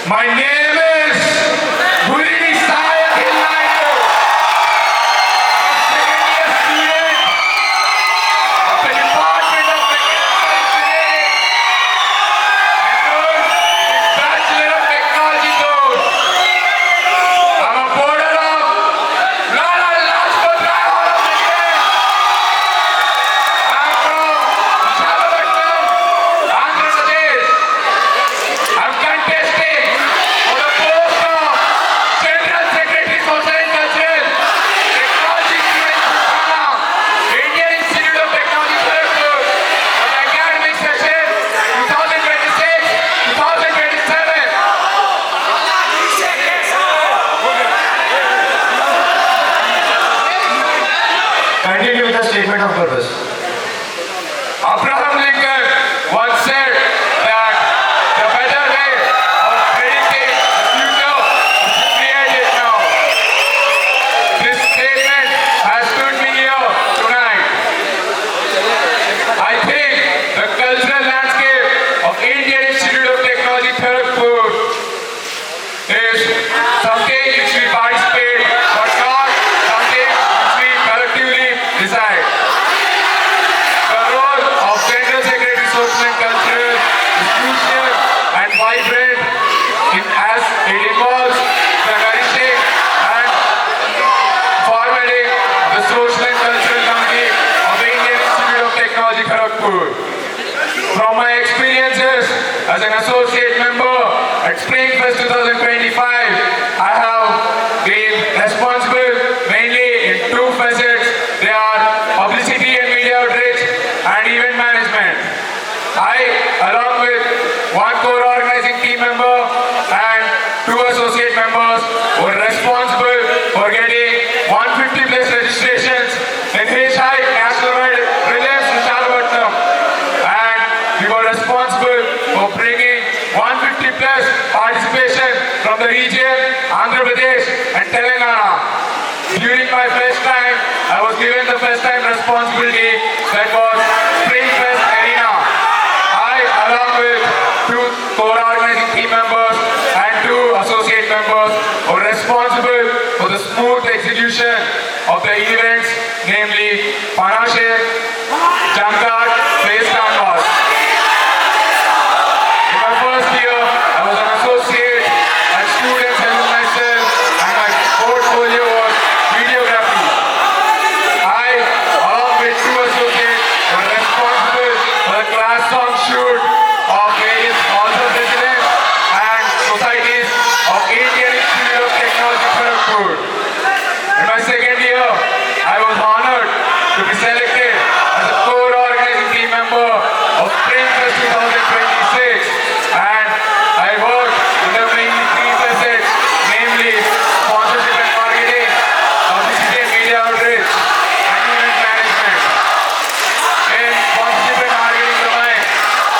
My name is Buridi Sai Akil Naidu. I'm a second year student of the Department of Mechanical Engineering. Enrolled in Bachelor of Technology course. I'm a boarder of Lala Lajpat Rai Hall of President. I'm from Visakhapatnam, Andhra Pradesh. I'm contesting for the post of General Secretary Social and Cultural Technology Student Sultana, Indian Institute of Technology, Kharagpur, for the academic session 2026-2027. Continue with the statement of purpose. Abraham Lincoln once said that the better way of predicting the future is to create it now. This statement has stood me here tonight. I think the cultural landscape of Indian Institute of Technology, Kharagpur is something which we participate, but not something which we collectively decide. The role of General Secretary Social and Cultural is crucial and vibrant as it involves the nourishing and forwarding the social and cultural community of the Indian Institute of Technology, Kharagpur. From my experiences as an associate member at Springfest 2025, I have been responsible mainly in two facets. They are publicity and media outreach and event management. I, along with one core organizing team member and two associate members, were responsible for getting 150 plus registrations in Hishai National Reliance Visakhapatnam, and we were responsible for bringing 150 plus participation from the region, Andhra Pradesh and Telangana. During my first time, I was given the first time responsibility that was Springfest Arena. I, along with two core organizing team members and two associate members, were responsible for the smooth execution of the events, namely Panashe, Jamkat, Face Canvas. In my first year, I was an associate and students helped myself, and my portfolio was videography. I, along with two associates, were responsible for the class song shoot of various halls of residence and societies of Indian Institute of Technology, Kharagpur. In my second year, I was honored to be selected as a core organizing team member of Springfest 2026, and I worked under mainly three facets, namely sponsorship and marketing, publicity and media outreach, and event management. In sponsorship and marketing domain,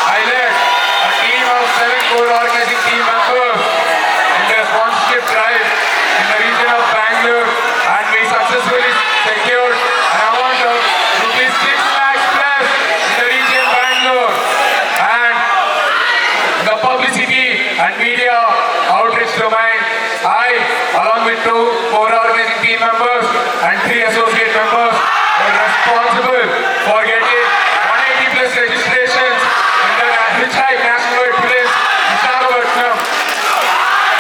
I led a team of 7 core organizing team members in the sponsorship drive in the region of Bangalore, and we successfully secured an amount of rupees 6 lakhs plus in the region Bangalore. And in the publicity and media outreach domain, I, along with two core organizing team members and 3 associate members, were responsible for getting 180 plus registrations in the Hitchhike National Reliance Visakhapatnam.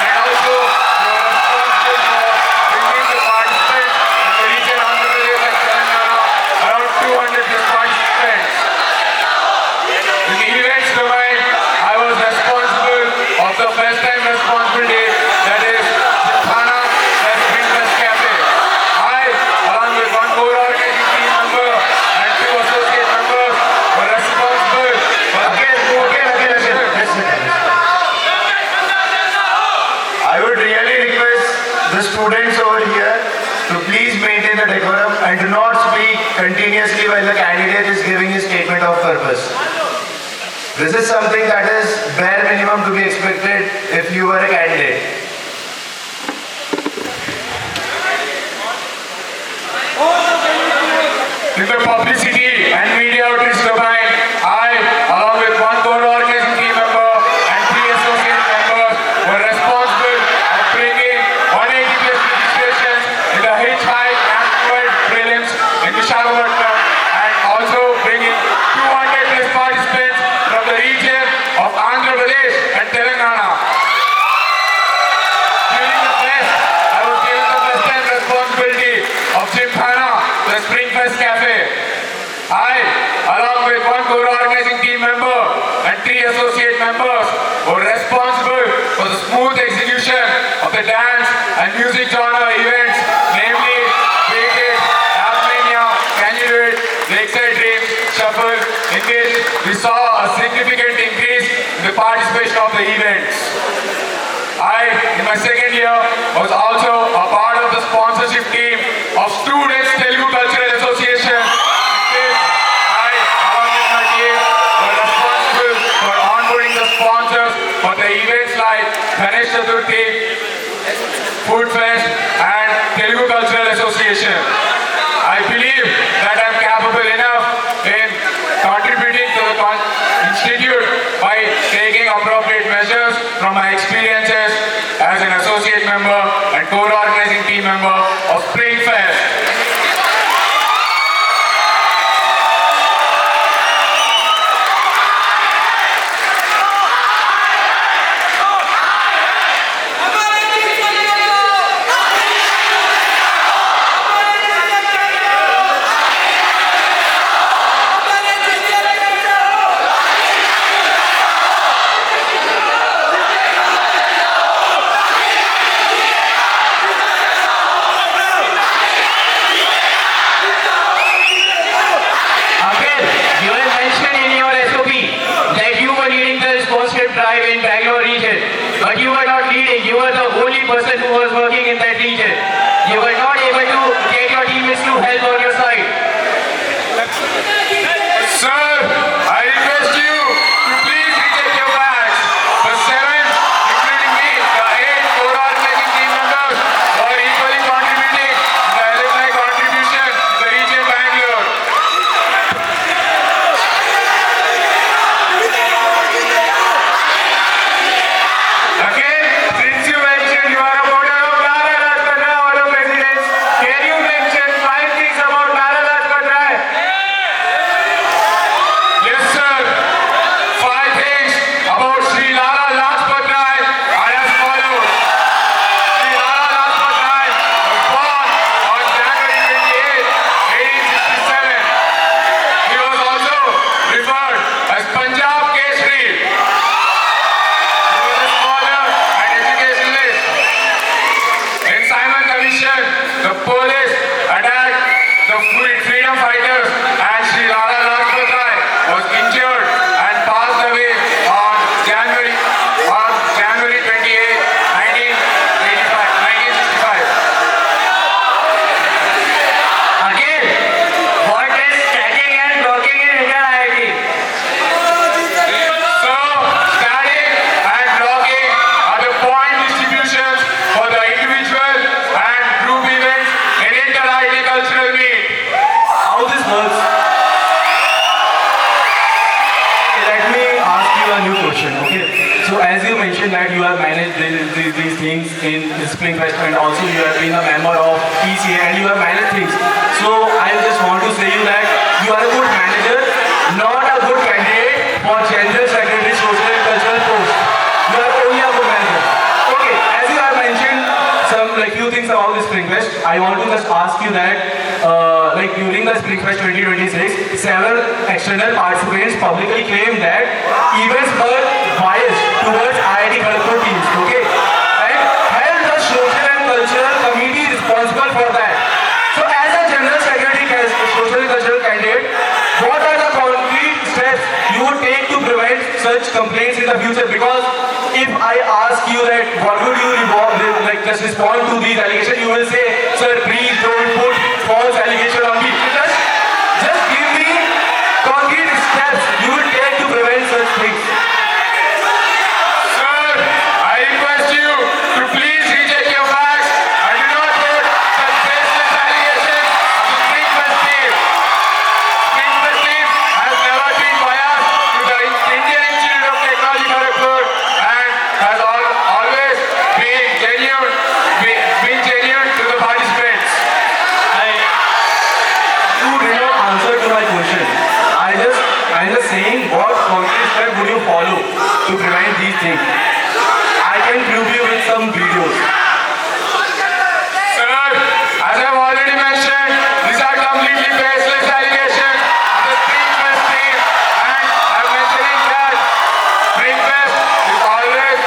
And also, we were responsible for bringing the participants in the region Andhra Pradesh and Telangana, around 200 plus participants. In the events domain, I was responsible of the first time responsibility, that is Thana plus Springfest Cafe. I, along with one core organizing team member and 2 associate members, were responsible for I would really request the students over here to please maintain the decorum and do not speak continuously while the candidate is giving his statement of purpose. This is something that is bare minimum to be expected if you were a candidate. in the publicity and media outreach domain. I, along with one core organizing team member and 3 associate members, were responsible smooth execution of the dance and music genre events, namely Break It, Apmania, Can You Do It, Lakeside Dreams, Shuffle, in which we saw a significant increase in the participation of the events. I, in my second year, was also a part of the sponsorship team of Students Telugu Cultural Association, in which I, along with my team, were responsible for onboarding the sponsors for the events like Ganesh Chaturthi, Food Fest, and Telugu Cultural Association. I believe that I am capable enough in contributing to the institute by taking appropriate measures from my experiences as an associate member and core organizing team member of Spring Fest. Drive in Bangalore region, but you were not leading. You were the only person who was working in that region. You were not able to get your teammates to help on your side. Sir, I request you to please retake your bags. The 7, including me, the 8 core organizing team members are equally contributing to the alumni contribution in the region Bangalore. Again, since you mentioned you are a voter of Lala Lajpat Rai or the president, can you mention 5 things about Lala Lajpat Rai? Yes, sir. 5 things about Sri Lala Lajpat Rai are as follows. Sri Lala Lajpat Rai was born on January 28, 1867. He was also referred as Punjab Kesari. He was a scholar and educationalist. In Simon Commission, the police attacked the freedom fighters and Sri Lala Lajpat Rai was injured and passed away on January 28, 1965. Again, what is stacking and blocking in India IIT? So, static and blocking are the point distributions for the individual and group events in inter-IT cultural meet. How this works? Let me ask you a new question, okay? So as you mentioned that you have managed these things in Spring Fest and also you have been a member of PCA and you have managed things. So I just want to say you that you are a good manager, not a good candidate for General Secretary Social and Cultural post. You are only a good manager. Okay, as you have mentioned some few things about the Spring Fest, I want to just ask you that during the Spring Fest 2026, several external participants publicly claimed that events were biased towards IIT Kharagpur teams, okay? And held the social and cultural committee responsible for that. So as a general secretary, social and cultural candidate, what are the concrete steps you would take to prevent such complaints in the future? Because if I ask you that what would you just respond to these allegations, you will say, sir, please don't put false allegation on me. Just give me concrete steps you will take to prevent such things. Sir, I request you to please recheck your facts and do not put such baseless allegations on the Spring Fest team. Spring Fest team has never been biased to the Indian Institute of Technology Kharagpur and has always been genuine to the participants. You did not answer to my question. I'm just saying what concrete step would you follow to prevent these things? I can prove you with some videos. Sir, as I've already mentioned, these are completely baseless allegations on the Spring Fest team, and I'm mentioning that Spring Fest is always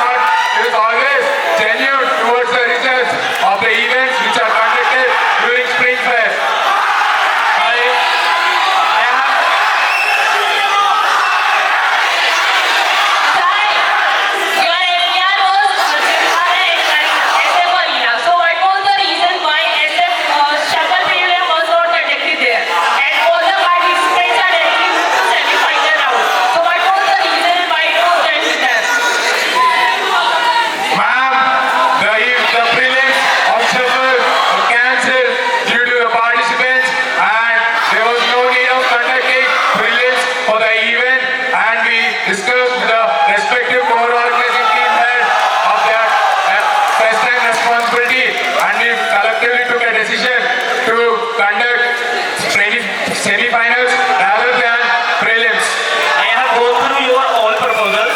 semi-finals rather than prelims. I have gone through your all proposals.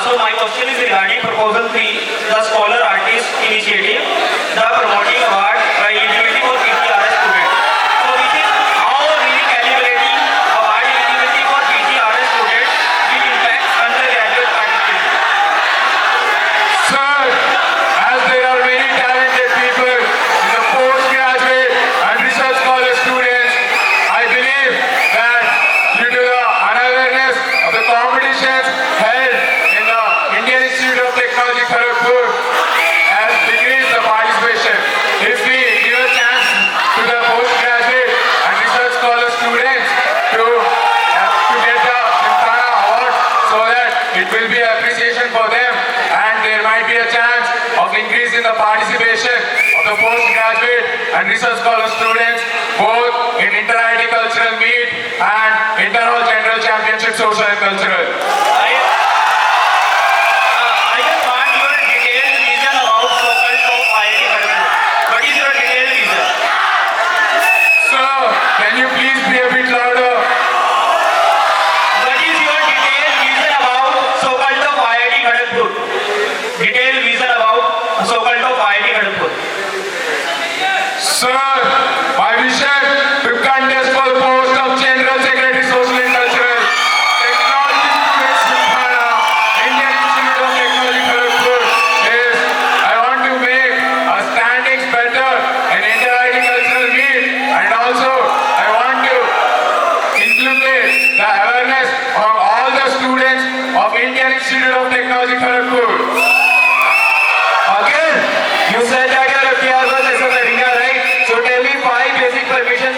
So my question is regarding proposal 3, the Scholar Artist Initiative, the promoting award by eligibility for PGRS students. So this is how recalibrating award eligibility for PGRS students will impact undergraduate participants. Sir, as there are many talented people in the postgraduate and research scholar students, I believe that due to the unawareness of the competitions held in the Indian Institute of Technology Kharagpur has decreased the participation. If we give a chance to the postgraduate and research scholar students to get the Simkhana award so that it will be appreciation for them and there might be a chance of increase in the participation of the postgraduate and research scholar students both in inter-IT cultural meet and inter-hall general championship social and cultural. I just want your detailed vision about so-called top IIT Kharagpur. What is your detailed vision? Sir, can you please be a bit louder? What is your detailed vision about so-called top IIT Kharagpur? Detailed vision about so-called top IIT Kharagpur. Sir, my vision to contest for the post of General Secretary Social and Cultural Technology Students Simkhana, Indian Institute of Technology Kharagpur is I want to make a standings better in inter-IT cultural meet and also I want to inculcate the awareness of all the students of Indian Institute of Technology Kharagpur. Again, you said that your FTR was as a ringer, right? So tell me 5 basic permissions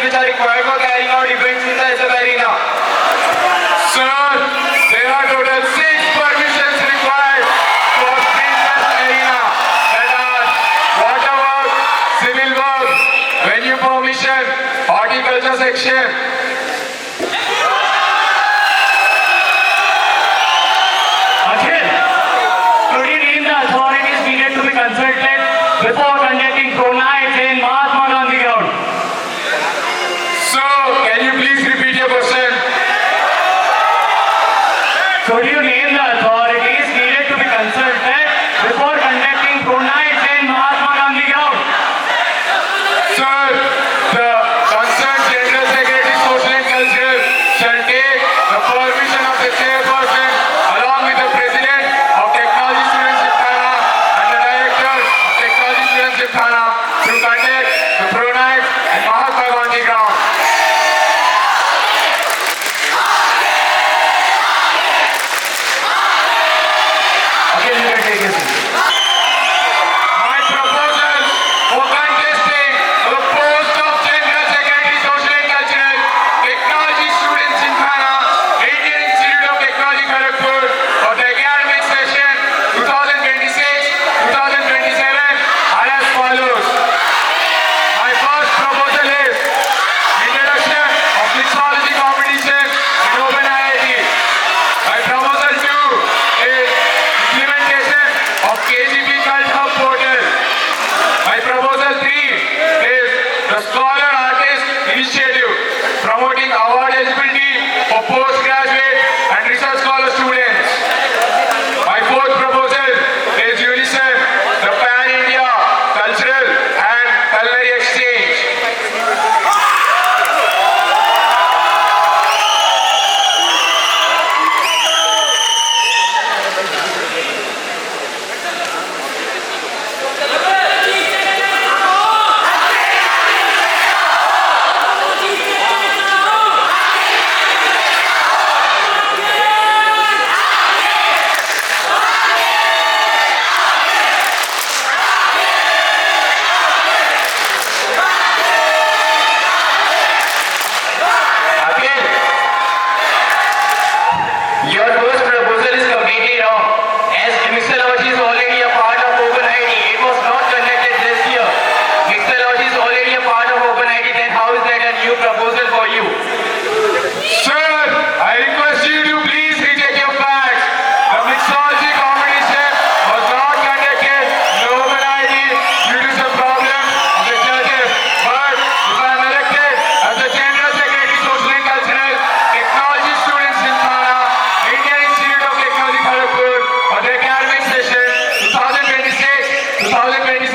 2027,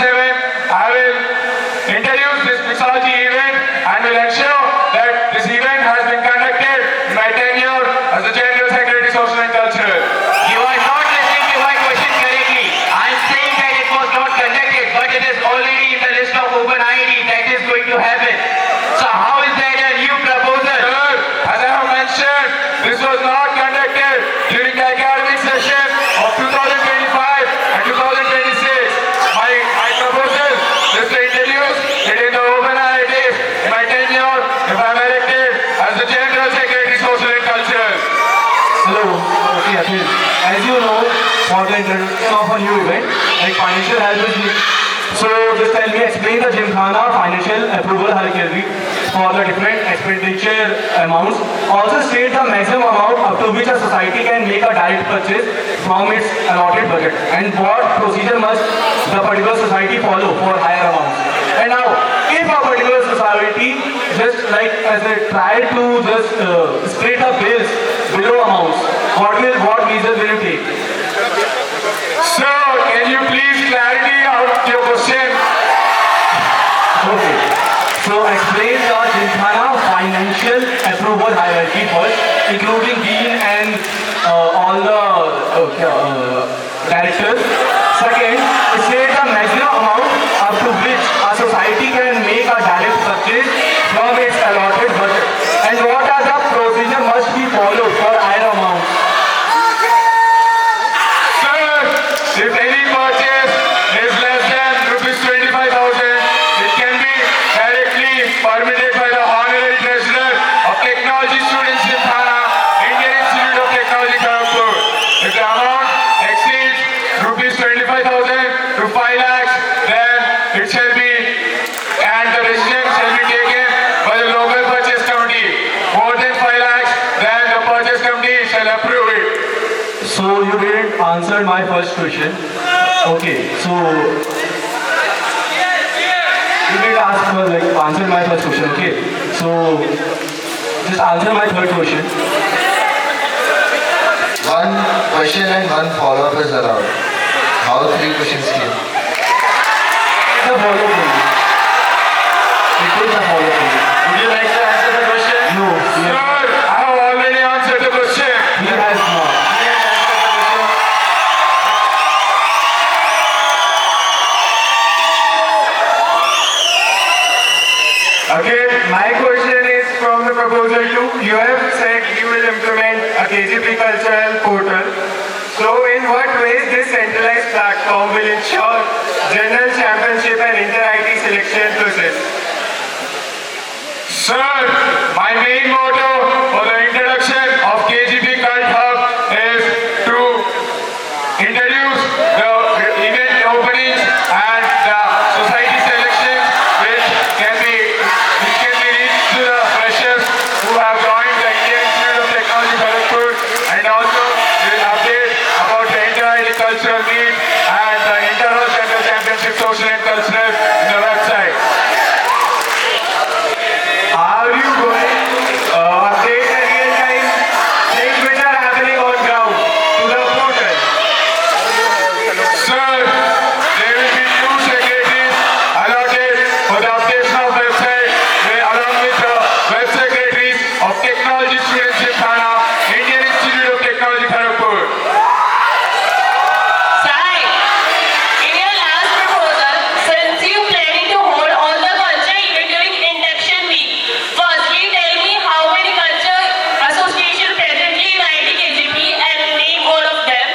I will introduce this mixology event and will ensure that this event has been conducted in my tenure as the General Secretary, Social and Cultural. You are not listening to my question correctly. I'm saying that it was not conducted, but it is already in the list of open ID that is going to happen. So how is that a new proposal? Sir, as I have mentioned, this was not conducted during the academic session of 2025 and 2026. My proposal is to introduce it in the open IITs in my tenure if I am elected as the General Secretary, Social and Cultural. Hello. Okay, Akhil. As you know, for the introduction of a new event, like financial help is needed. So just tell me, explain the Gymkhana financial approval hierarchy for the different expenditure amounts. Also state the maximum amount up to which a society can make a direct purchase from its allotted budget and what procedure must the particular society follow for higher amounts. And now, if a particular society just like as they try to just split the bills below amounts, what measures will you take? Sir, can you please clarity out your question? Okay. So explain the Gymkhana financial approval hierarchy first, including dean and all the directors. Second, state the maximum amount up to which a society can make a direct purchase from its allotted budget. And what are the procedure must be followed for higher amounts? Sir, if any purchase is less than rupees 25,000, it can be directly permitted by the Honorary Treasurer of Technology Students in Thana, Indian Institute of Technology, Kharagpur. If the amount exceeds rupees 25,000 to 5 lakhs, then it shall be, and the decision shall be taken by the local purchase committee. More than 5 lakhs, then the purchase committee shall approve it. So you didn't answer my first question. Okay, so you did answer my first question. Okay, so just answer my third question. One question and one follow-up is allowed. How 3 questions came? The follow-up only. It is a follow-up only. Would you like to answer the question? No, Sir, I have already answered the question. he has not. Okay, my question is from the proposal 2. You have said you will implement a KGP cultural portal. So in what ways this centralized platform will ensure general championship and inter-IT selection process? Sir, my main motto for the introduction of KGP Cult Hub is to introduce the event openings and the society selections which can be reached to the freshers who have joined the Indian Institute of Technology, Kharagpur, and also will update about the inter-IT cultural meet and the Inter-Hall Central Championship Social and Cultural in the website. Are you going to update the real-time things which are happening on ground to the portal? Sir, there will be 2 secretaries allotted for the updation of website along with the web secretaries of Technology Students in Thana, Indian Institute of Technology, Kharagpur. Sai, in your last proposal, since you planning to hold all the culture event during induction week, firstly tell me how many culture association presently in IIT and name all of them.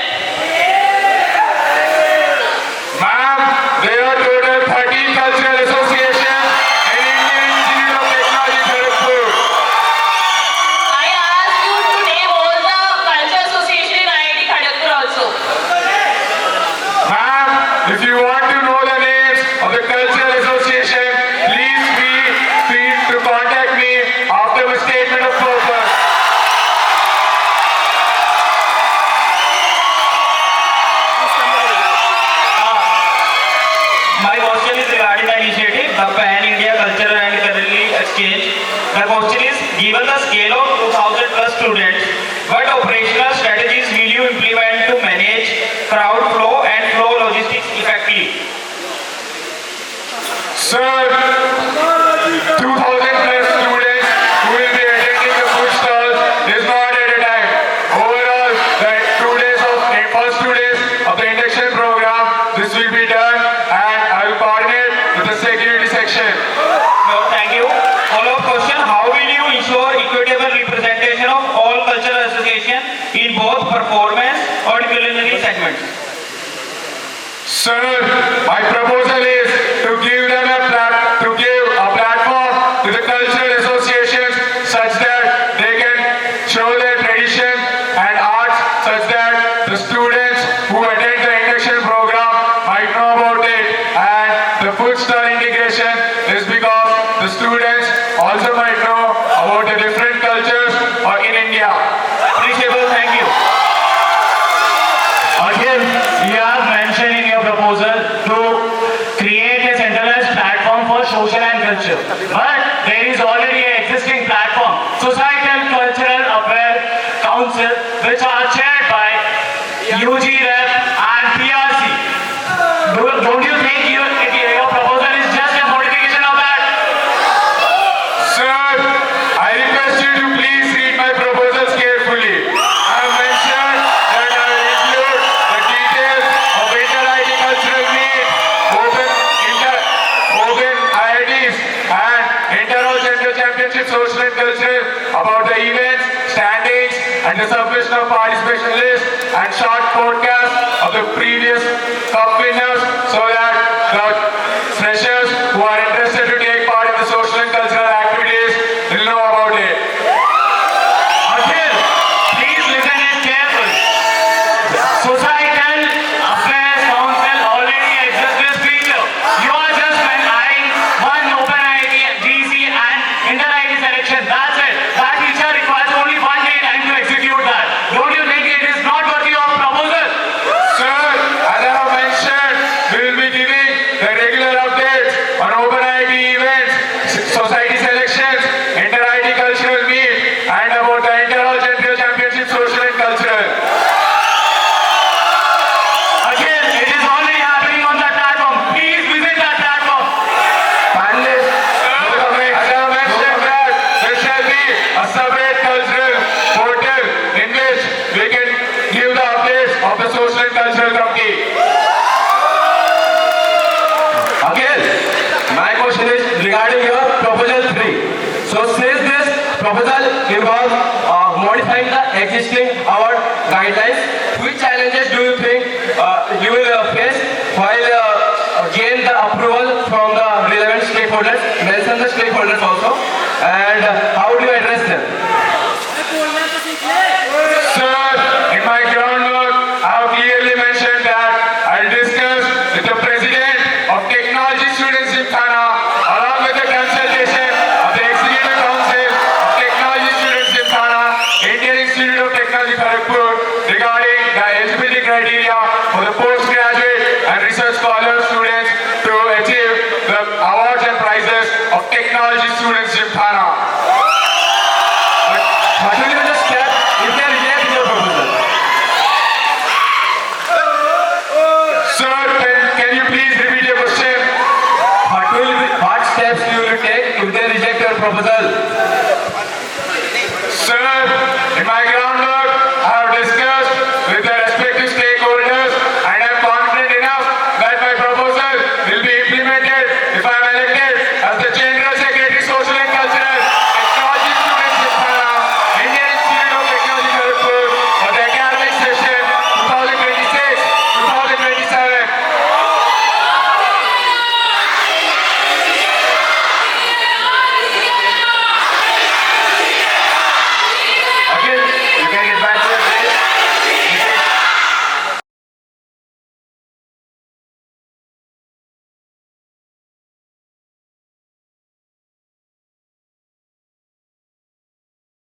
Ma'am, there are total 13 cultural associations in Indian Institute of Technology, Kharagpur. I asked you to name all the culture association in IIT Kharagpur also. Ma'am, if you want to know the names of the cultural association, please feel free to contact me after my statement of purpose. My question is regarding the initiative, the Pan India Cultural and Currency Exchange. The question is, given the scale of 2,000 plus students, what operational strategies will you implement to manage crowd flow and flow logistics effectively? will be done and I will coordinate with the security section. No, thank you. Follow-up question. How will you ensure equitable representation of all cultural associations in both performance or culinary segments? Sir, my proposal is to give them a platform to the cultural associations such that they can show their tradition and arts such that the students who attend the induction program might know about it, and the food stall integration is because the students also might know about the different cultures in India. Appreciable. Thank you. Again, you have mentioned in your proposal to create a centralized platform for social and culture. But there is already an existing platform, Societal Cultural Affairs Council, which are chaired by UG Rep and PRC. Don't you think your proposal is just a modification of that? Sir, I request you to please read my proposals carefully. I have mentioned that I will include the details of inter-IT cultural meet, open IITs and inter-all general championship social and cultural about the events, standings and the submission of participation list and short podcast of the previous cup winners so that the freshers who are interested to take part in the social and cultural activities will know about it. Akhil, please listen it carefully. Societal Affairs Council already exists this feature. You are just adding one open IT, GC and inter-IT selection. That's it. That feature requires only 1 day time to execute that. Don't you think it is not worthy of proposal? Sir, as I have mentioned, we will be giving the regular updates on open IT events, society selections, inter-IT cultural meet and about the inter-all general championship social and cultural. Again, it is already happening on that platform. Please visit that platform. Panelists, As I have mentioned that there shall be a separate cultural portal in which we can give the updates of the social and cultural committee. Again, my question is regarding your proposal 3. So since this proposal involves modifying the existing award guidelines, which challenges do you think you will face while gain the approval from the relevant stakeholders? Mention the stakeholders also, and how do you address them? Sir, in my groundwork, I have clearly mentioned that I'll discuss with the President of Technology Students in Thana along with the consultation of the Executive Council of Technology Students in Thana, Indian Institute of Technology Kharagpur regarding the eligibility criteria for the postgraduate and research scholar students to achieve the awards and prizes of technology students in Thana. What will be the step if they reject your proposal? Sir, can you please repeat your question? What steps you will take if they reject your proposal